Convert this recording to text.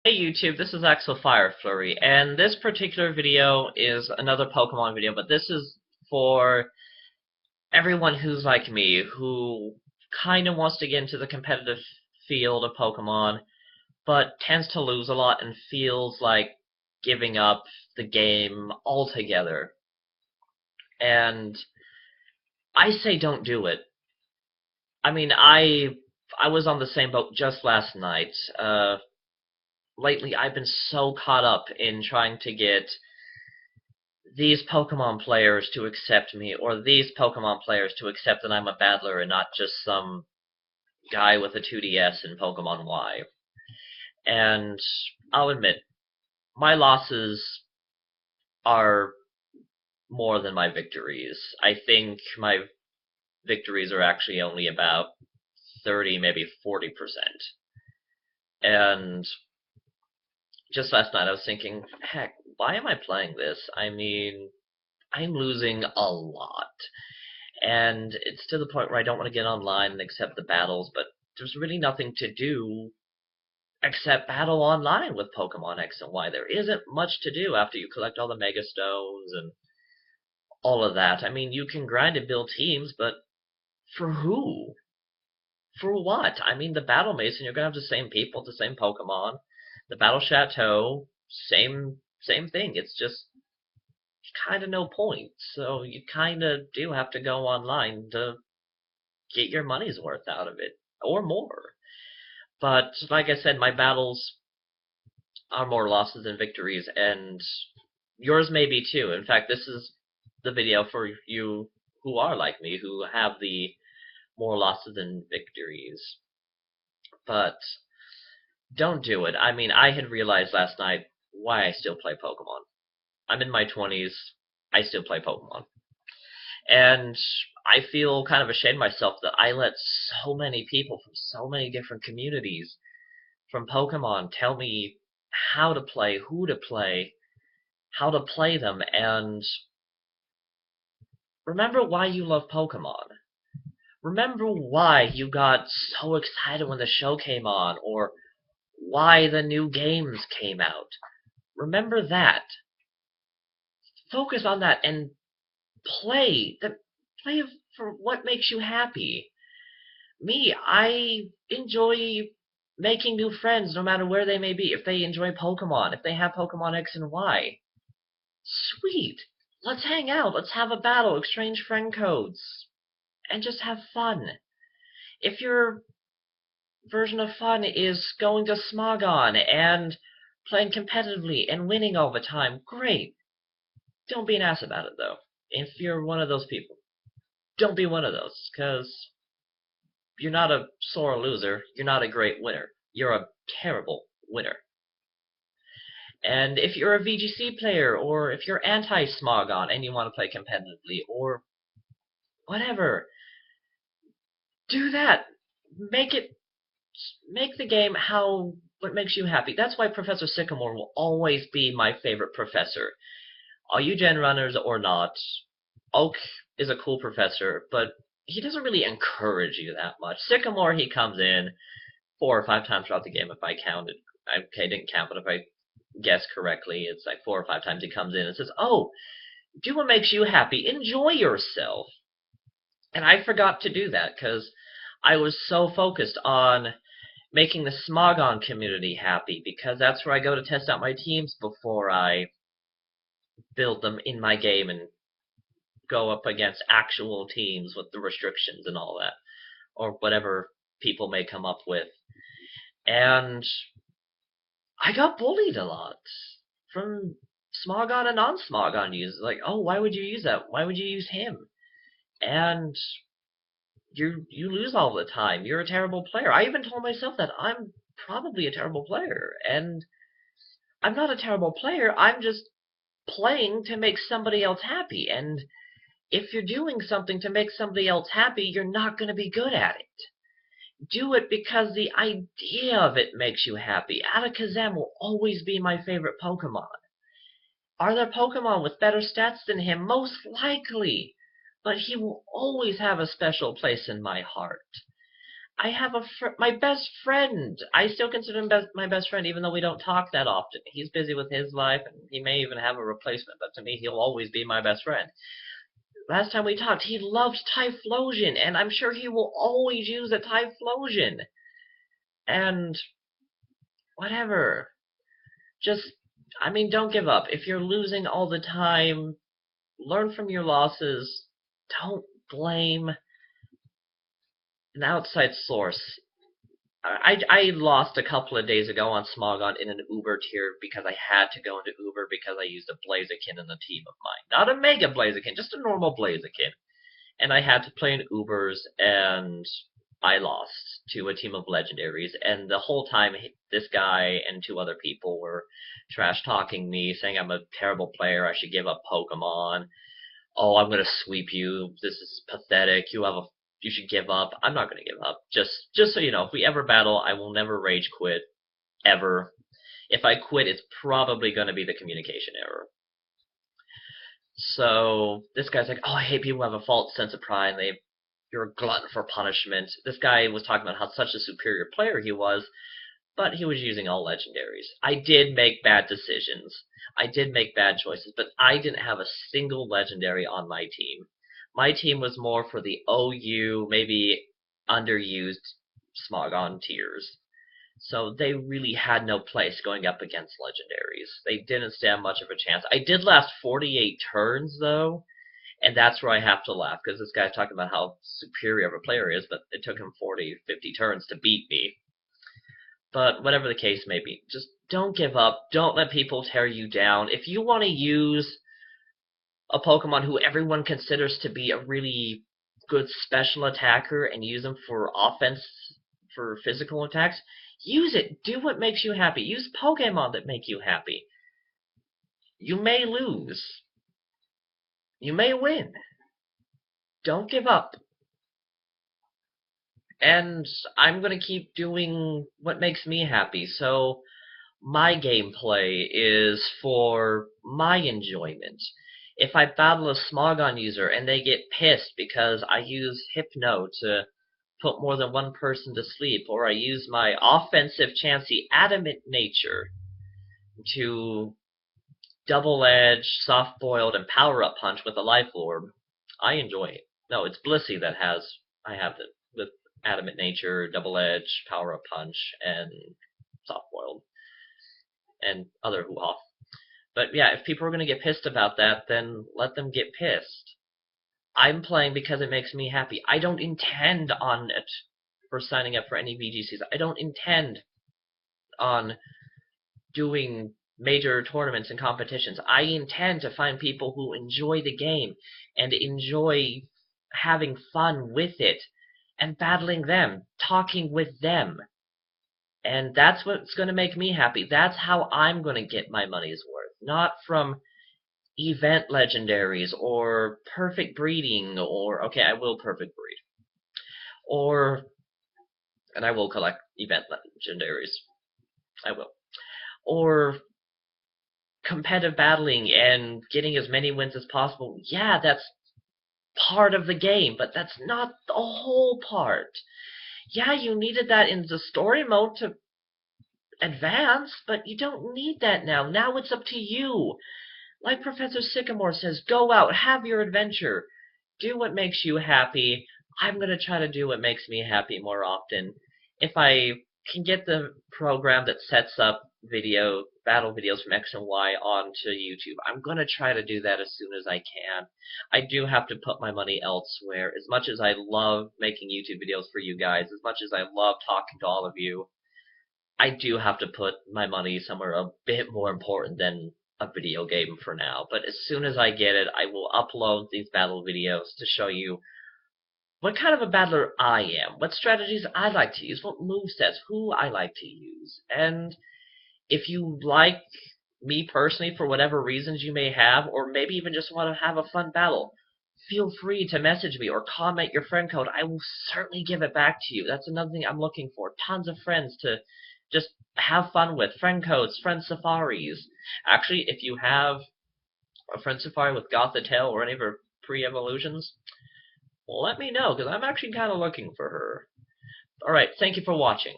Hey YouTube, this is Axel Fireflurry, and this particular video is another Pokemon video, but this is for everyone who's like me, who kind of wants to get into the competitive field of Pokemon, but tends to lose a lot and feels like giving up the game altogether. And I say don't do it. I mean, I was on the same boat just last night. Lately, I've been so caught up in trying to get these Pokemon players to accept me, or these Pokemon players to accept that I'm a battler and not just some guy with a 2DS in Pokemon Y. And I'll admit, my losses are more than my victories. I think my victories are actually only about 30, maybe 40%. And just last night I was thinking, heck, why am I playing this? I mean, I'm losing a lot. And it's to the point where I don't want to get online and accept the battles, but there's really nothing to do except battle online with Pokemon X and Y. There isn't much to do after you collect all the Mega Stones and all of that. I mean, you can grind and build teams, but for who? For what? I mean, the Battle Mason, you're gonna have the same people, the same Pokemon. The Battle Chateau, same thing. It's just kind of no point. So you kind of do have to go online to get your money's worth out of it, or more. But like I said, my battles are more losses than victories, and yours may be too. In fact, this is the video for you who are like me, who have the more losses than victories. But don't do it. I mean, I had realized last night why I still play Pokemon. I'm in my 20s. I still play Pokemon. And I feel kind of ashamed of myself that I let so many people from so many different communities from Pokemon tell me how to play, who to play, how to play them, and remember why you love Pokemon. Remember why you got so excited when the show came on, or why the new games came out. Remember that. Focus on that and play. Play for what makes you happy. Me, I enjoy making new friends no matter where they may be. If they enjoy Pokemon, if they have Pokemon X and Y, sweet. Let's hang out. Let's have a battle, exchange friend codes, and just have fun. If your version of fun is going to Smogon and playing competitively and winning all the time, great. Don't be an ass about it, though. If you're one of those people, don't be one of those, because you're not a sore loser. You're not a great winner. You're a terrible winner. And if you're a VGC player, or if you're anti-Smogon and you want to play competitively, or whatever, do that. Make it make the game how what makes you happy. That's why Professor Sycamore will always be my favorite professor. Are you Gen Runners or not? Oak is a cool professor, but he doesn't really encourage you that much. Sycamore, he comes in 4 or 5 times throughout the game if I counted. Okay, didn't count, but if I guess correctly, it's like 4 or 5 times he comes in and says, "Oh, do what makes you happy. Enjoy yourself." And I forgot to do that because I was so focused on making the Smogon community happy, because that's where I go to test out my teams before I build them in my game and go up against actual teams with the restrictions and all that, or whatever people may come up with. And I got bullied a lot from Smogon and non-Smogon users. Like, oh, why would you use that? Why would you use him? And you lose all the time. You're a terrible player. I even told myself that I'm probably a terrible player, and I'm not a terrible player. I'm just playing to make somebody else happy. And if you're doing something to make somebody else happy, you're not going to be good at it. Do it because the idea of it makes you happy. Alakazam will always be my favorite Pokemon. Are there Pokemon with better stats than him? Most likely. But he will always have a special place in my heart. I have my best friend. I still consider him my best friend, even though we don't talk that often. He's busy with his life, and he may even have a replacement, but to me, he'll always be my best friend. Last time we talked, he loved Typhlosion, and I'm sure he will always use a Typhlosion. And whatever. Just, I mean, don't give up. If you're losing all the time, learn from your losses. Don't blame an outside source. I lost a couple of days ago on Smogon in an Uber tier because I had to go into Uber because I used a Blaziken in the team of mine. Not a Mega Blaziken, just a normal Blaziken. And I had to play in Ubers, and I lost to a team of legendaries. And the whole time, this guy and two other people were trash talking me, saying I'm a terrible player, I should give up Pokemon. Oh, I'm gonna sweep you. This is pathetic. You should give up. I'm not gonna give up. Just so you know, if we ever battle, I will never rage quit ever. If I quit, it's probably gonna be the communication error. So this guy's like, oh, I hate people who have a false sense of pride. You're a glutton for punishment. This guy was talking about how such a superior player he was, but he was using all legendaries. I did make bad decisions. I did make bad choices, but I didn't have a single legendary on my team. My team was more for the OU, maybe underused Smogon tiers. So they really had no place going up against legendaries. They didn't stand much of a chance. I did last 48 turns, though, and that's where I have to laugh, because this guy's talking about how superior of a player he is, but it took him 40, 50 turns to beat me. But whatever the case may be, just don't give up. Don't let people tear you down. If you want to use a Pokemon who everyone considers to be a really good special attacker and use them for offense, for physical attacks, use it. Do what makes you happy. Use Pokemon that make you happy. You may lose. You may win. Don't give up. And I'm going to keep doing what makes me happy. So my gameplay is for my enjoyment. If I battle a Smogon user and they get pissed because I use Hypno to put more than one person to sleep, or I use my offensive Chansey Adamant Nature to double edge, soft boiled, and power up punch with a life orb, I enjoy it. No, it's Blissey that I have it with Adamant Nature, double edge, power up punch, and soft boiled, and other hoo-ha. But yeah, if people are going to get pissed about that, then let them get pissed. I'm playing because it makes me happy. I don't intend on it for signing up for any VGCs. I don't intend on doing major tournaments and competitions. I intend to find people who enjoy the game and enjoy having fun with it and battling them, talking with them. And that's what's going to make me happy. That's how I'm going to get my money's worth. Not from event legendaries or perfect breeding or, okay, I will perfect breed. And I will collect event legendaries. I will. Or competitive battling and getting as many wins as possible. Yeah, that's part of the game, but that's not the whole part. Yeah, you needed that in the story mode to advance, but you don't need that now. Now it's up to you. Like Professor Sycamore says, go out, have your adventure, do what makes you happy. I'm going to try to do what makes me happy more often. If I can get the program that sets up battle videos from X and Y onto YouTube, I'm going to try to do that as soon as I can. I do have to put my money elsewhere. As much as I love making YouTube videos for you guys, as much as I love talking to all of you, I do have to put my money somewhere a bit more important than a video game for now. But as soon as I get it, I will upload these battle videos to show you what kind of a battler I am, what strategies I like to use, what movesets, who I like to use. And if you like me personally for whatever reasons you may have, or maybe even just want to have a fun battle, feel free to message me or comment your friend code. I will certainly give it back to you. That's another thing I'm looking for. Tons of friends to just have fun with. Friend codes, friend safaris. Actually, if you have a friend safari with Gothitelle or any of her pre-evolutions, well, let me know, because I'm actually kind of looking for her. Alright, thank you for watching.